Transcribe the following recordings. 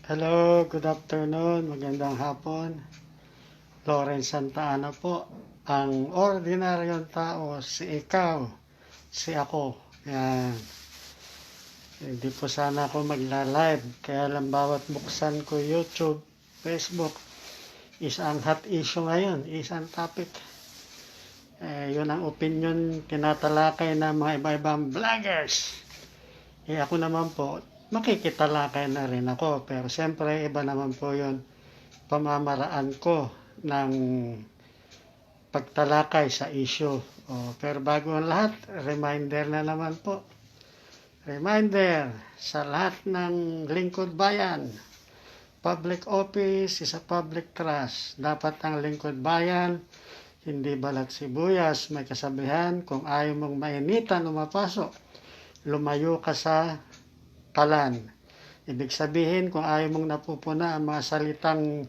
Hello, good afternoon, magandang hapon. Lawrence Santa Ana po, ang ordinaryong tao, si ikaw, si ako. Yan. Hindi po sana ako magla-live, kaya lang bawat buksan ko YouTube, Facebook, is ang hot issue ngayon, is ang topic. Yun ang opinion tinatalakay ng mga iba-ibang vloggers. Ako naman po, makikitalakay na rin ako, pero siyempre iba naman po yun pamamaraan ko ng pagtalakay sa issue. Pero bago ang lahat, reminder na naman po. Reminder sa lahat ng lingkod bayan. Public office is a public trust. Dapat ang lingkod bayan, hindi balat sibuyas. May kasabihan, kung ayaw mong mainitan o mapasok, lumayo ka sa kalan. Ibig sabihin, kung ayaw mong napupuna ang mga salitang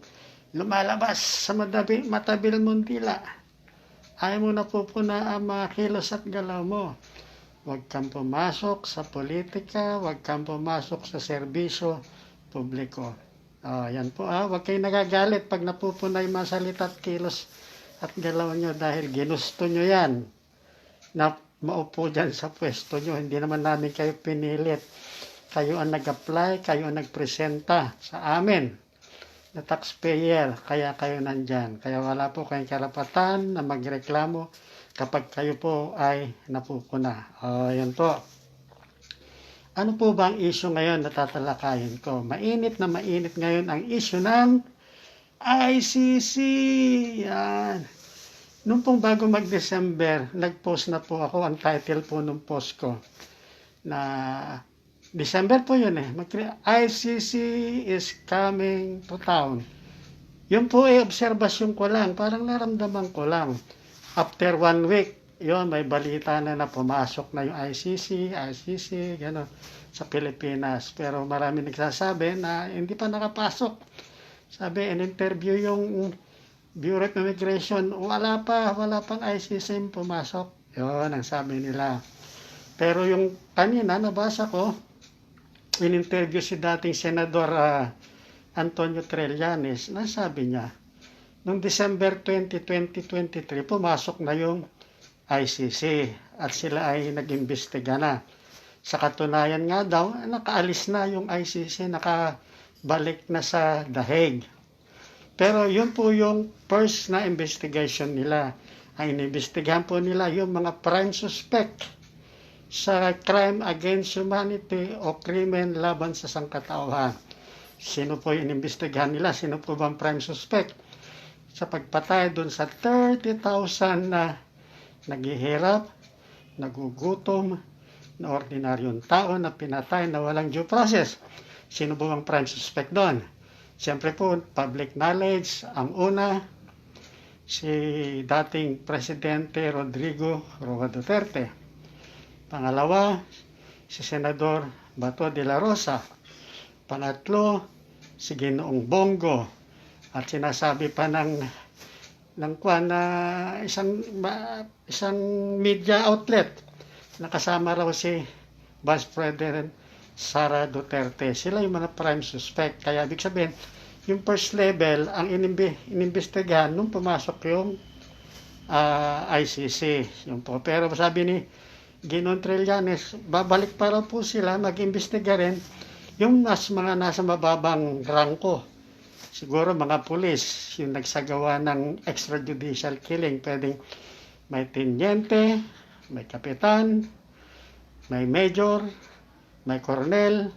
lumalabas sa matabil mong dila, ayaw mong napupuna ang mga kilos at galaw mo, huwag kang pumasok sa politika, huwag kang pumasok sa serbisyo publiko. Yan po, huwag kayong nagagalit pag napupuna yung mga salita at kilos at galaw nyo dahil ginusto nyo yan na maupo dyan sa pwesto nyo. Hindi naman namin kayo pinilit. Kayo ang nag-apply, kayo ang nagpresenta sa amin na taxpayer, kaya kayo nandyan. Kaya wala po kayong karapatan na magreklamo kapag kayo po ay napupuna. Yan po. Ano po ba ang issue ngayon na tatalakayin ko? Mainit na mainit ngayon ang issue ng ICC. Yan. Nung pong bago mag-December, nag-post na po ako, ang title po ng post ko na December po yun ICC is coming to town. Yun po obserbasyon ko lang, parang naramdaman ko lang. After 1 week, yun, may balita na pumasok na yung ICC, gano'n, sa Pilipinas. Pero marami nagsasabi na hindi pa nakapasok. Sabi, in-interview yung Bureau of Immigration, wala pang ICC pumasok. Yun ang sabi nila. Pero yung kanina, nabasa ko, in-interview si dating Senador Antonio Trillanes, nasabi niya, noong December 20, 2023, pumasok na yung ICC at sila ay nag-imbestiga na. Sa katunayan nga daw, nakaalis na yung ICC, nakabalik na sa The Hague. Pero yun po yung first na investigation nila. Ang inimbestigahan po nila yung mga prime suspect sa crime against humanity o krimen laban sa sangkatauhan. Sino po yung inimbestigahan nila? Sino po bang prime suspect? Sa pagpatay doon sa 30,000 na naghihirap, nagugutom, na ordinaryong tao na pinatay na walang due process. Sino po bang prime suspect doon? Siyempre po, public knowledge. Ang una, si dating Presidente Rodrigo Roa Duterte. Pangalawa, si Senador Bato de la Rosa. Pangatlo, si Ginoong Bongo. At sinasabi pa ng isang media outlet na kasama raw si Vice President Sara Duterte. Sila yung mga prime suspect. Kaya ibig sabihin, yung first level, ang inimbestigahan nung pumasok yung ICC. Yung po. Pero sabi ni Ginoong Trillanes, babalik para po sila, mag-imbestiga rin yung mga nasa mababang rangko. Siguro mga pulis, yung nagsagawa ng extrajudicial killing, pwedeng may teniente, may kapitan, may major, may colonel,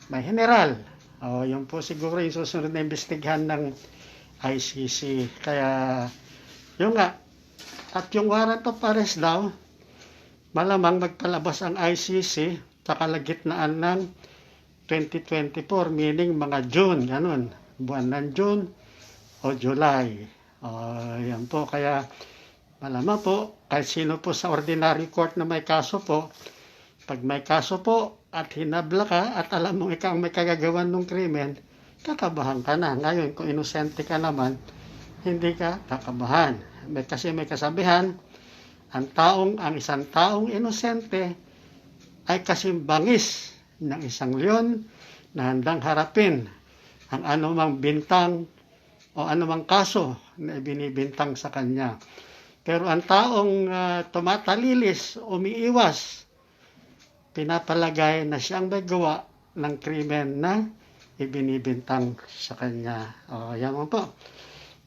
may general. Yun po siguro yung susunod na imbestigahan ng ICC. Kaya, yun nga. At yung warrant of arrest daw, malamang magpalabas ang ICC sa kalagitnaan ng 2024, meaning mga June, ganun. Buwan ng June o July. Yan po. Kaya, malamang po, kahit sino po sa ordinary court na may kaso po, pag may kaso po at hinabla ka at alam mo ikaw ang may kagagawan ng krimen, kakabahan ka na. Ngayon, kung inosente ka naman, hindi ka kakabahan. Kasi may kasabihan, ang isang taong inosente ay kasimbangis ng isang leon na handang harapin ang anumang bintang o anumang kaso na ibinibintang sa kanya. Pero ang taong tumatalilis, umiiwas, pinapalagay na siyang may gawa ng krimen na ibinibintang sa kanya. Yan po.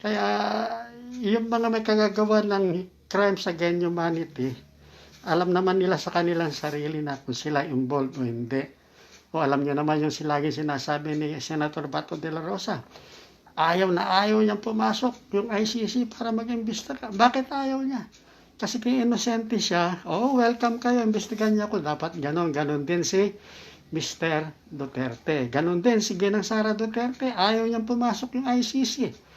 Kaya yung mga may kagagawa ng crimes against humanity, alam naman nila sa kanilang sarili na kung sila involved o hindi. O alam nyo naman yung laging sinasabi ni Senator Bato de la Rosa, ayaw niyang pumasok yung ICC para mag-imbestiga. Bakit ayaw niya? Kasi kung inosente siya, welcome kayo, imbestigahan niya ako. Dapat ganon din si Mr. Duterte. Ganon din si Ginang Sara Duterte, ayaw niyang pumasok yung ICC.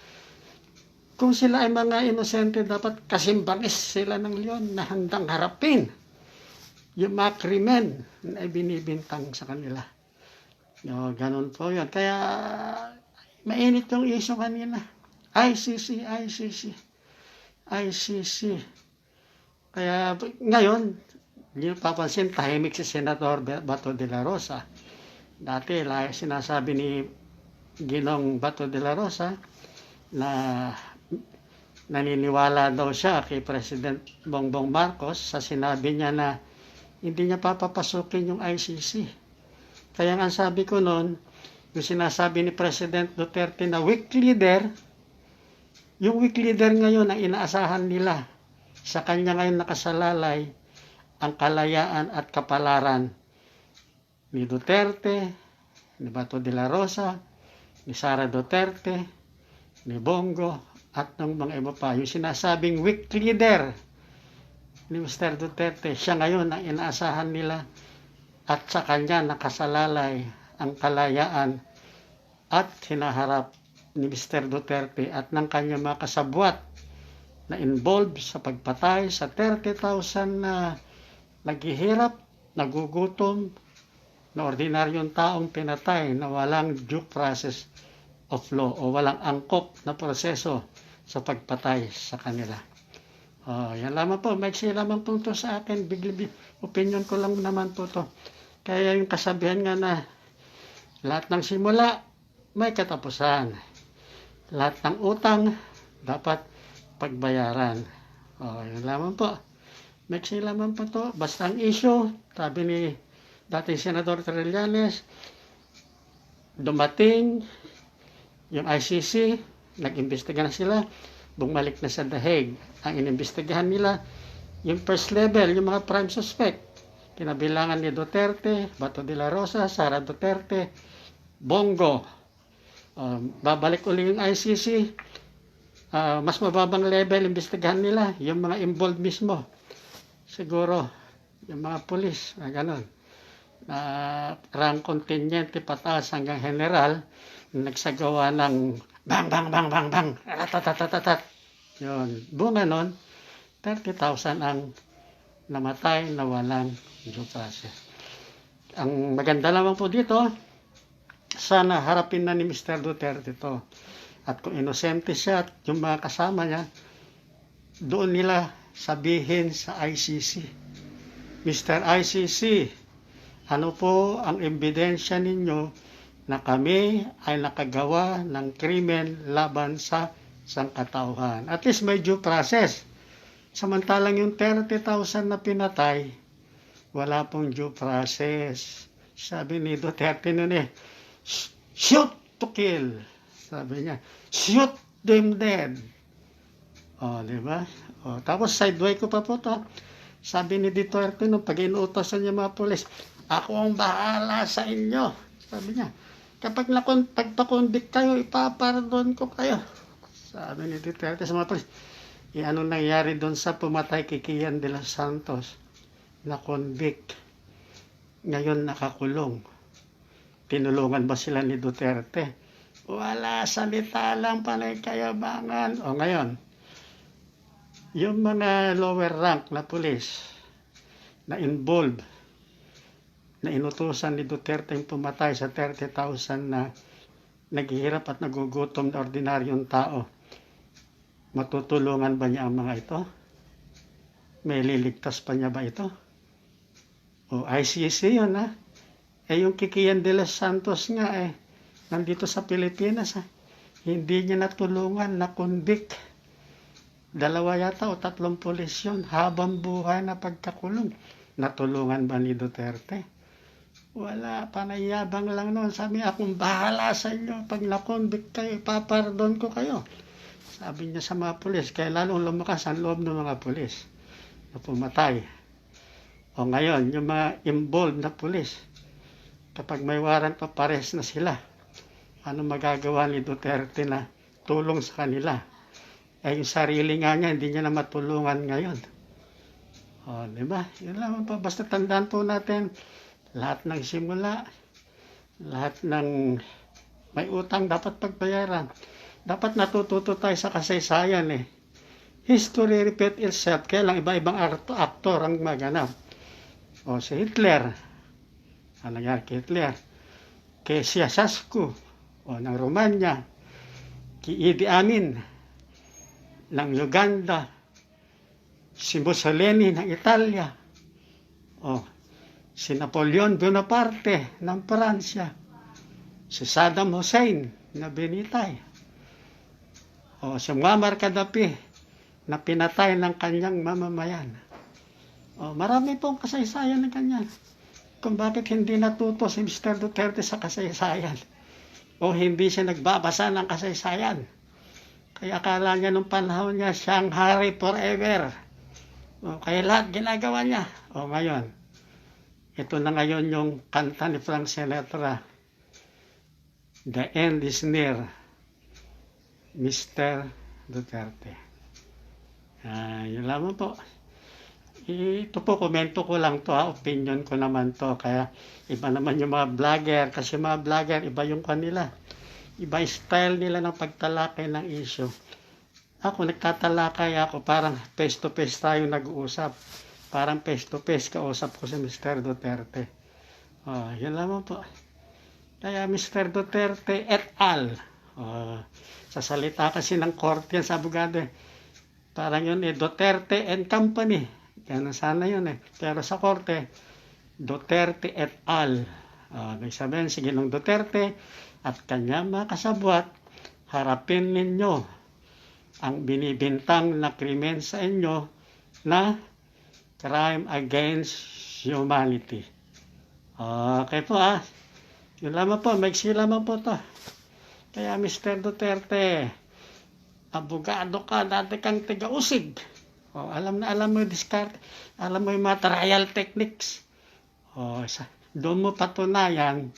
Kung sila ay mga inosente, dapat kasimbangis sila ng leon na handang harapin yung mga krimen na binibintang sa kanila. Ganon po yun. Kaya mainit yung issue kanina. ICC. Kaya ngayon, hindi papansin, tahimik si Senator Bato de la Rosa. Dati, sinasabi ni Ginong Bato de la Rosa na naniniwala daw siya kay President Bongbong Marcos sa sinabi niya na hindi niya papapasukin yung ICC. Kaya nga sabi ko noon, yung sinasabi ni President Duterte na weak leader, yung weak leader ngayon ang inaasahan nila. Sa kanya ngayon nakasalalay ang kalayaan at kapalaran ni Duterte, ni Bato de la Rosa, ni Sara Duterte, ni Bongo, at ng mga iba pa. Yung sinasabing weak leader ni Mr. Duterte, siya ngayon ang inaasahan nila at sa kanya nakasalalay ang kalayaan at hinaharap ni Mr. Duterte at ng kanyang mga kasabwat na involved sa pagpatay sa 30,000 na naghihirap, nagugutom, na ordinaryong taong pinatay na walang due process of law o walang angkop na proseso sa pagpatay sa kanila. Yan lamang po. Maiksi lamang po ito sa akin. Opinion ko lang naman po ito. Kaya yung kasabihan nga na lahat ng simula may katapusan. Lahat ng utang dapat pagbayaran. Yan lamang po. Maiksi lamang po ito. Basta ang issue, sabi ni dating Senador Trillanes, dumating yung ICC, nag-imbestiga na sila, bumalik na sa The Hague. Ang inimbestigahan nila, yung first level, yung mga prime suspect, kinabilangan ni Duterte, Bato de la Rosa, Sara Duterte, Bongo. Babalik uli yung ICC, mas mababang level, imbestigahan nila, yung mga involved mismo. Siguro, yung mga polis, gano'n. Rank contingent, pataas hanggang general, nagsagawa ng bang, ratatatatat. Yun. Bunga nun, 30,000 ang namatay na walang due process. Ang maganda naman po dito, sana harapin na ni Mr. Duterte ito. At kung inosente siya at yung mga kasama niya, doon nila sabihin sa ICC, Mr. ICC, ano po ang ebidensya ninyo na kami ay nakagawa ng krimen laban sa sangkatauhan? At least may due process. Samantalang yung 30,000 na pinatay, wala pong due process. Sabi ni Duterte noon shoot to kill. Sabi niya, shoot them dead. Di ba? Tapos sideway ko pa po to. Sabi ni Duterte nung pag inuutosan niya mga pulis, ako ang bahala sa inyo. Sabi niya, kapag pagpakonvict kayo, ipapardon ko kayo. Sabi ni Duterte sa mga pulis, ano nangyari doon sa pumatay kay Kian de los Santos? Na-convict. Ngayon nakakulong. Tinulungan ba sila ni Duterte? Wala, salita lang, panay kayabangan. Ngayon, yung mga lower rank na pulis na involved, na inutusan ni Duterte yung pumatay sa 30,000 na naghihirap at nagugutom na ordinaryong tao, matutulungan ba niya ang mga ito? May liligtas pa niya ba ito? ICC yun yung Kikian de los Santos nga nandito sa Pilipinas. Hindi niya natulungan na convict. 2 yata o 3 pulis yun. Habang buhay na pagkakulong. Natulungan ba ni Duterte? Wala, panayabang lang noon. Sabi niya, akong bahala sa inyo. Pag na-convict kayo, ipapardon ko kayo. Sabi niya sa mga pulis, kaya lalong lumakas ang loob ng mga pulis na pumatay. O ngayon, yung mga involved na pulis, kapag may warrant pa, pares na sila. Ano magagawa ni Duterte na tulong sa kanila? Eh, yung sarili nga niya, hindi niya na matulungan ngayon. O, diba? Yun lang po. Basta tandaan po natin, lahat ng simula, lahat ng may utang dapat pagbayaran. Dapat natututo tayo sa kasaysayan eh. History repeat itself. Kaya lang iba-ibang aktor ang maganap. O si Hitler. Ano nangyari kay Hitler? Kay Ceausescu o ng Romania. Kay Idi Amin ng Uganda. Si Mussolini ng Italia. O si Napoleon Bonaparte ng Pransya. Si Saddam Hussein na binitay. O si Muammar Gaddafi na pinatay ng kanyang mamamayan. O marami pong kasaysayan ng kanya. Kung bakit hindi natuto si Mr. Duterte sa kasaysayan. O hindi siya nagbabasa ng kasaysayan. Kaya akala niya nung panahon niya siyang hari forever. O kaya lahat ginagawa niya. O ngayon, ito na ngayon yung kanta ni Frank Sinatra. The end is near, Mr. Duterte. Yun lamang po. Ito po, komento ko lang to, opinion ko naman to. Kaya iba naman yung mga vlogger. Kasi mga vlogger, iba yung kanila. Iba yung style nila ng pagtalakay ng issue. Ako, nagtatalakay ako, parang face-to-face tayo nag-uusap. Parang face-to-face kausap ko si Mr. Duterte. Yun lamang po. Kaya Mr. Duterte et al. Sa salita kasi ng korte yan sa abogado. Parang yun Duterte and Company. Ganun sana yun Pero sa korte, Duterte et al. Ibig sabihin, si Ginong Duterte at kanyang mga kasabwat, harapin ninyo ang binibintang na krimen sa inyo na crime against humanity. Okay po Yun lamang po, maiksi lamang po to. Kaya Mr. Duterte, abogado ka, dati kang tiga-usig. Alam mo yung discard, alam mo yung mga trial techniques. Doon mo patunayan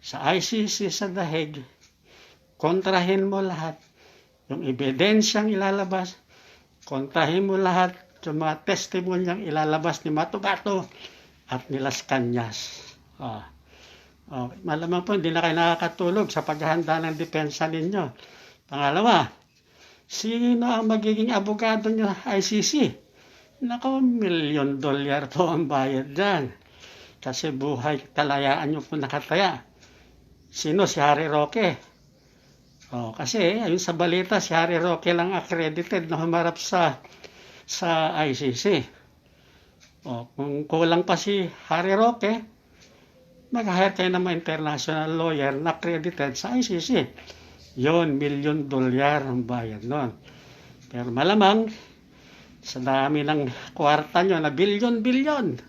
sa ICC sa The Hague, kontrahin mo lahat. Yung ebidensyang ilalabas, kontrahin mo lahat yung mga testimonyang ilalabas ni Matubato at ni Las Cañas. Malamang po, hindi na kayo nakakatulog sa paghahanda ng depensa ninyo. Pangalawa, sino ang magiging abogado nyo ICC? Nako, $1 million po ang bayad dyan. Kasi buhay kalayaan nyo po nakataya. Sino? Si Harry Roque. Kasi ayun sa balita, si Harry Roque lang accredited na humarap sa ICC. Kung kulang pa si Harry Roque, mag-hire kayo ng mga international lawyer na accredited sa ICC. Yun, $1 million ang bayad nun. Pero malamang, sa dami ng kwarta nyo na bilyon,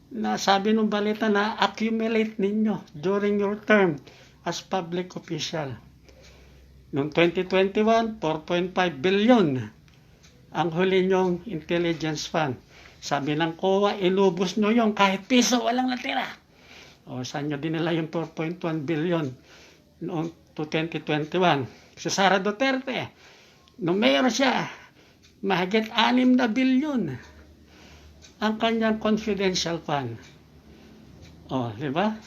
na sabi ng balita na accumulate ninyo during your term as public official. Noong 2021, 4.5 billion ang huli nyong intelligence fund. Sabi ng COA, inubos nyo yung kahit piso, walang natira. Saan nyo dinala yung 4.1 billion noong 2021? Si Sara Duterte, nung mayor siya, mahigit 6 na bilyon ang kanyang confidential fund. Di ba?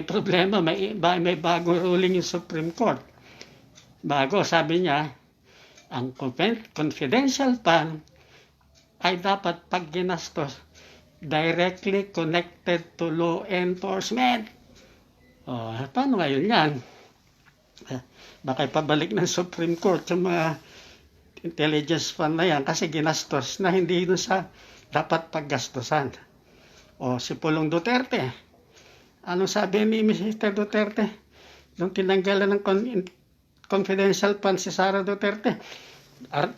Problema, may bagong ruling yung Supreme Court. Bago, sabi niya, ang confidential fund ay dapat pag ginastos directly connected to law enforcement. Paano ngayon yan? Baka ipabalik ng Supreme Court sa mga intelligence fund na yan kasi ginastos na hindi doon sa dapat paggastusan. Si Pulong Duterte, Anong sabi ni Mr. Duterte? Nung tinanggalan ng confidential fund si Sara Duterte,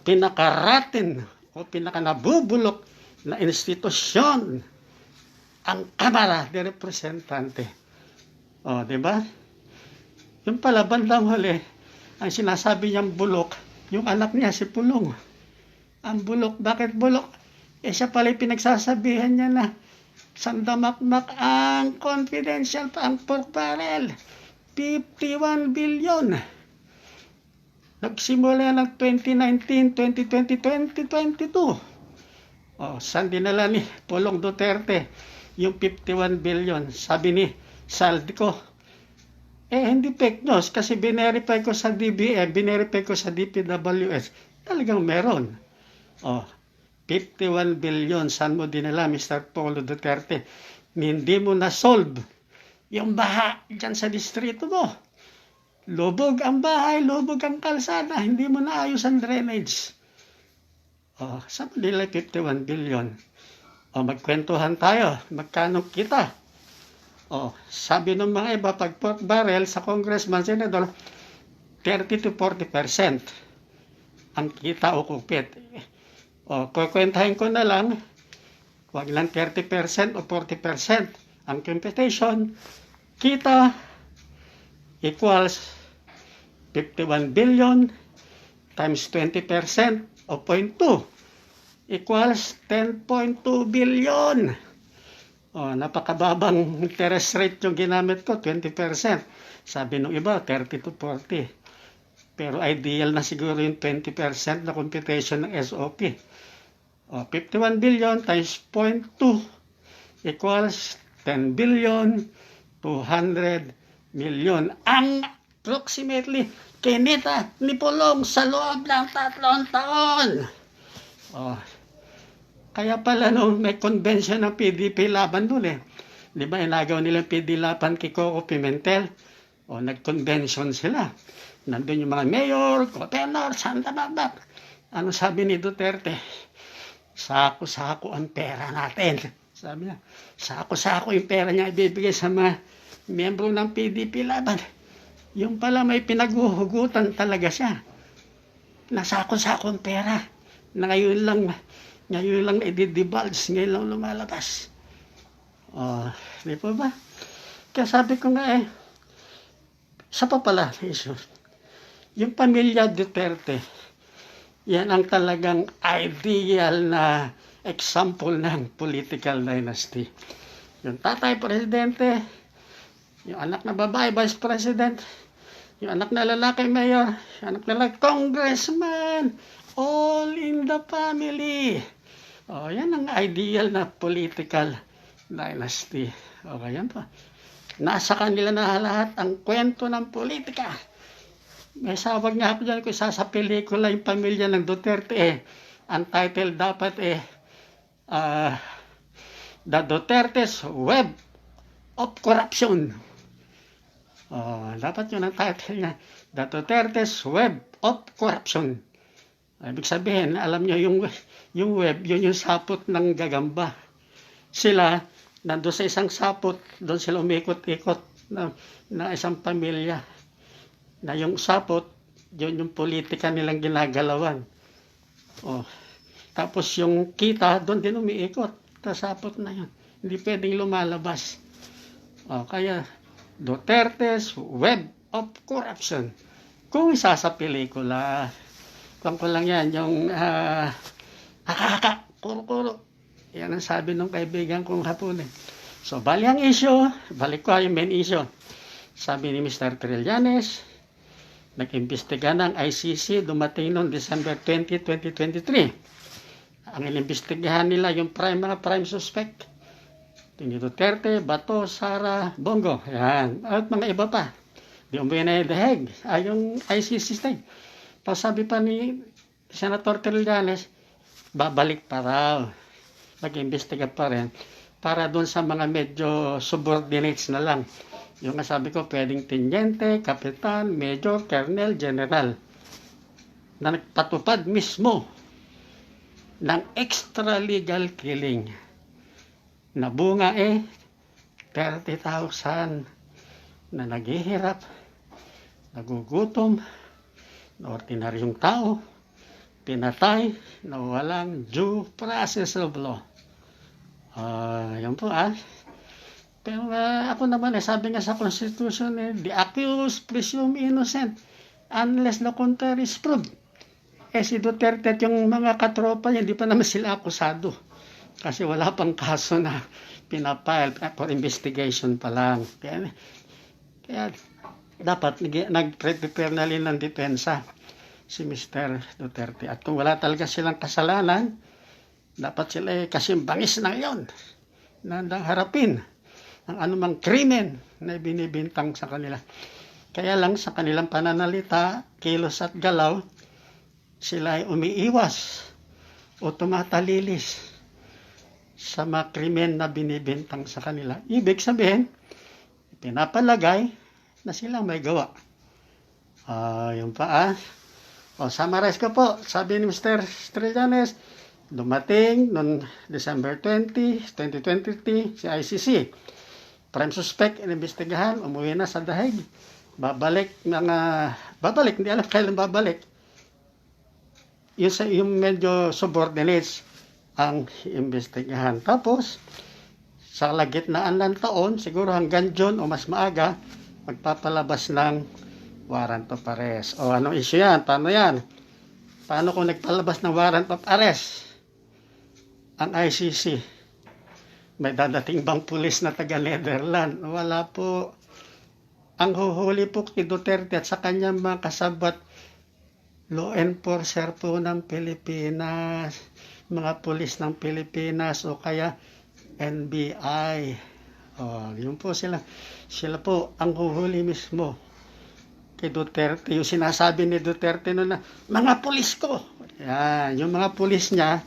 pinakaratin o pinakanabubulok na institusyon ang Kamara de Representante. O, di ba? Yung pala, bandang huli, ang sinasabi niyang bulok, yung anak niya, si Pulong. Ang bulok, bakit bulok? Siya pala pinagsasabihan niya na sandamakmak ang confidential, ang pork barrel. 51 billion. Nagsimula ng 2019, 2020, 2022. Saan dinala ni Pulong Duterte yung 51 billion? Sabi ni Saldico, hindi fake news kasi binerify ko sa DBM, binerify ko sa DPWS. Talagang meron. 51 billion, saan mo dinala, Mr. Paulo Duterte? Hindi mo na-solve yung baha dyan sa distrito mo. Lubog ang bahay, lubog ang kalsada, hindi mo naayos ang drainage. Saan mo dinala 51 billion? Magkwentuhan tayo, magkano kita? Sabi ng mga iba, pag pork barrel sa congressman, senador, 30 to 40% ang kita o kupit. Kukwentahin ko na lang, wag lang 30% o 40%. Ang computation, kita equals 51 billion times 20% o 0.2 equals 10.2 billion. Napakababang interest rate yung ginamit ko, 20%. Sabi nung iba, 30 to 40. Pero ideal na siguro yung 20% na computation ng SOP. 51 billion times 0.2 equals 10 billion 200 million. Ang approximately kinita ni Pulong sa loob ng 3 taon. Kaya pala nung may convention ng PDP laban doon Di ba inagaw nila PD laban kay Coco Pimentel? Nag-convention sila. Nandun yung mga mayor, governor, Santa Barbara. Ano sabi ni Duterte? Sako-sako ang pera natin. Sabi niya, sako-sako yung pera niya ibibigay sa mga miyembro ng PDP laban. Yung pala may pinaghuhugutan talaga siya. Nasako-sako ang pera. Na ngayon lang i-divulge, ngayon lang lumalabas. Di po ba? Kaya sabi ko nga isa pa pala, Jesus. Yung pamilya Duterte, yan ang talagang ideal na example ng political dynasty. Yung tatay presidente, yung anak na babae vice president, yung anak na lalaki mayor, yung anak na lalaki congressman, all in the family. Yan ang ideal na political dynasty. Yan pa. Nasa kanila na lahat ang kwento ng politika. May sawag nga ako dyan kung isa sa pelikula yung pamilya ng Duterte ang title dapat The Duterte's Web of Corruption. Dapat yun ang title niya, The Duterte's Web of Corruption. Ibig sabihin, alam nyo yung web, yun yung sapot ng gagamba. Sila nandun sa isang sapot, doon sila umikot-ikot na isang pamilya. Na yung sapot, yun yung politika nilang ginagalawan. Tapos yung kita, doon din umiikot. Sa sapot na yun. Hindi pwedeng lumalabas. Kaya, Duterte's Web of Corruption. Kung isa sa pelikula, kung ko lang yan, yung kuro-kuro. Yan ang sabi ng kaibigan kong hapon So, bali ang issue, balik ko yung main issue. Sabi ni Mr. Trillanes, nag-imbestiga ng ICC, dumating noong December 20, 2023. Ang inimbestigahan nila yung mga prime suspect. Ni Duterte, Bato, Sara, Bongo. Yan. At mga iba pa. Di umuwi na yung The Hague. Yung ICC stay. Tapos sabi pa ni Senator Trillanes, babalik pa raw. Mag-imbestiga pa rin. Para doon sa mga medyo subordinates na lang. Yung sabi ko, pwedeng tenyente, kapitan, major, colonel, general. Na nagpatupad mismo ng extralegal killing. Na bunga 30,000 na naghihirap, nagugutom, na ordinaryong tao, pinatay na walang due process of law. Yan po Pero ako naman sabi nga sa Constitution, the accused presume innocent unless the contrary is proved. Si Duterte at yung mga katropa niya, hindi pa naman sila akusado. Kasi wala pang kaso na pinapile for investigation pa lang. Kaya dapat nag-prepare na rin ng depensa si Mr. Duterte. At kung wala talaga silang kasalanan, dapat sila kasing bangis na yon na harapin ang anumang krimen na binibintang sa kanila. Kaya lang sa kanilang pananalita, kilos at galaw, sila ay umiiwas o tumatalilis sa mga krimen na binibintang sa kanila. Ibig sabihin, pinapalagay na sila may gawa. Yun pa summarize ko po. Sabi ni Mr. Trillanes, dumating noong December 20, 2023 si ICC. Prime suspect, inimbestigahan, umuwi na sa dahig. Babalik, hindi alam kailan babalik. Yung medyo subordinates ang imbestigahan. Tapos, sa kalagitnaan ng taon, siguro hanggang June o mas maaga, magpapalabas ng warrant of arrest. Anong issue yan? Paano yan? Paano kung nagpalabas ng warrant of arrest ang ICC? May dadating bang pulis na taga Netherlands? Wala po. Ang huhuli po kay Duterte at sa kanyang mga kasabat, law enforcer po ng Pilipinas, mga pulis ng Pilipinas o kaya NBI. Yun po sila. Sila po ang huhuli mismo kay Duterte. Yung sinasabi ni Duterte noon na, mga pulis ko. Yan, yung mga pulis niya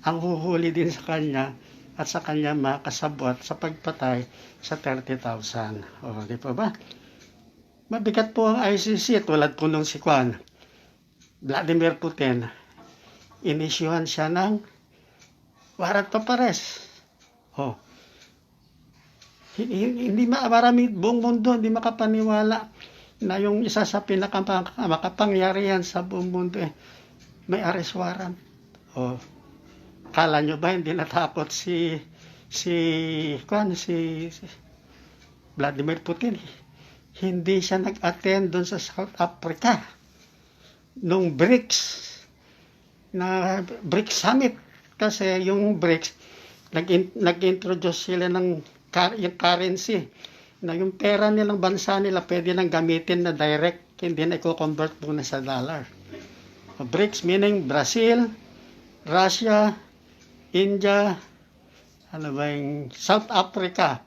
ang huhuli din sa kanya at sa kanya mga kasabot sa pagpatay sa 30,000. Di pa ba? Mabigat po ang ICC tulad po nung si Vladimir Putin. Inisyuhan siya ng warrant of arrest. Hindi marami buong mundo hindi makapaniwala na yung isa sa makapangyarihan sa buong mundo may arrest warrant. Kala nyo ba hindi natakot si Vladimir Putin? Hindi siya nag-attend doon sa South Africa nung BRICS Summit, kasi yung BRICS nag-introduce sila ng yung currency na yung pera nilang bansa nila pwede nang gamitin na direct, hindi na i-convert muna sa dollar. BRICS meaning Brazil, Russia, India, South Africa,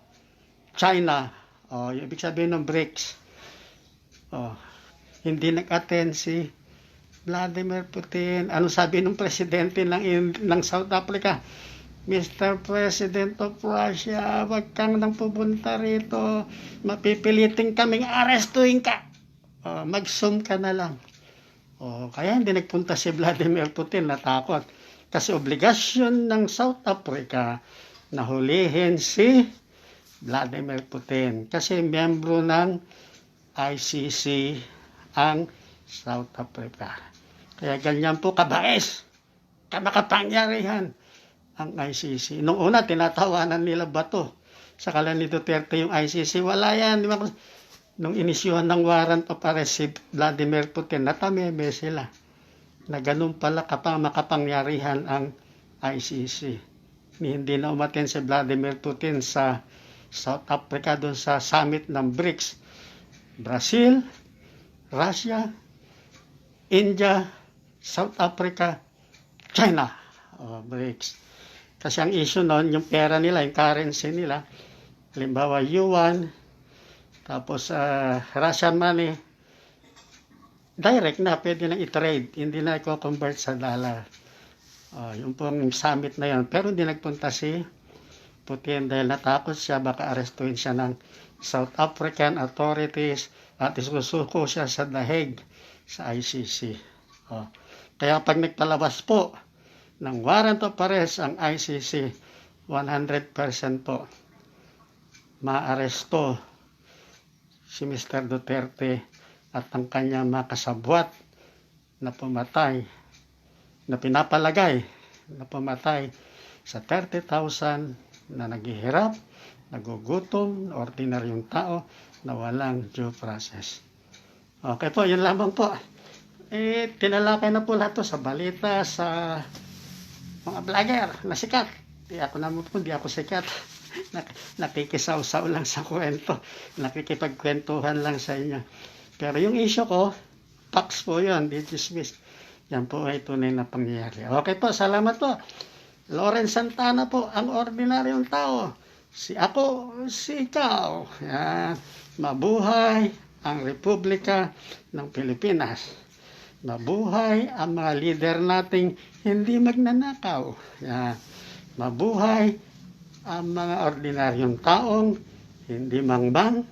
China. Yung ibig sabihin ng BRICS. Hindi nag-attend si Vladimir Putin. Ano sabi ng presidente ng South Africa? Mr. President of Russia, wag kang nang pupunta rito. Mapipiliting kaming arestuin ka. Mag-zoom ka na lang. Kaya hindi nagpunta si Vladimir Putin, natakot. Kasi obligasyon ng South Africa na hulihin si Vladimir Putin. Kasi miyembro ng ICC ang South Africa. Kaya ganyan po kabais, kamakapangyarihan ang ICC. Nung una, tinatawanan nila bato. Sa kala ni Duterte yung ICC, wala yan. Nung inisyuhan ng warrant of arrest si Vladimir Putin, natameme sila na ganun pala makapangyarihan ang ICC. Hindi na umaten si Vladimir Putin sa South Africa doon sa summit ng BRICS. Brazil, Russia, India, South Africa, China. BRICS. Kasi ang issue noon, yung pera nila, yung currency nila, halimbawa yuan, tapos Russian money, direct na, pwede na i-trade, hindi na i-convert sa dollar. Yung pong summit na yan. Pero hindi nagpunta si Putin dahil natakot siya, baka arestuin siya ng South African authorities at isusuko siya sa The Hague sa ICC. Kaya pag nagpalabas po ng warrant of arrest ang ICC, 100% po maaresto si Mr. Duterte at ang kanyang mga kasabwat na pumatay, na pinapalagay na pumatay sa 30,000 na naghihirap, nagugutom, ordinaryong tao na walang due process. Okay po, yun lamang po. Tinalakay na po lahat to sa balita, sa mga vlogger na sikat. Di ako sikat. Nakikisaw-saw lang sa kwento. Nakikipagkwentuhan lang sa inyo. Pero yung issue ko, facts po yun, di dismiss. Yan po ay tunay na pangyayari. Okay po, salamat po. Lawrence Santana po, ang ordinaryong tao. Si ako, si ikaw. Yan. Mabuhay ang Republika ng Pilipinas. Mabuhay ang mga leader nating hindi magnanakaw. Yan. Mabuhay ang mga ordinaryong taong hindi mangbang,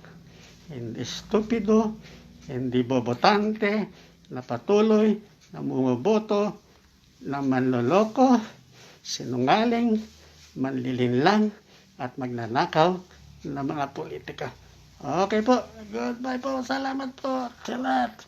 hindi stupido, hindi bobotante, na patuloy na bumuboto na manloloko, sinungaling, manlilinlang, at magnanakaw ng mga politika. Okay po. Goodbye po. Salamat po sa lahat.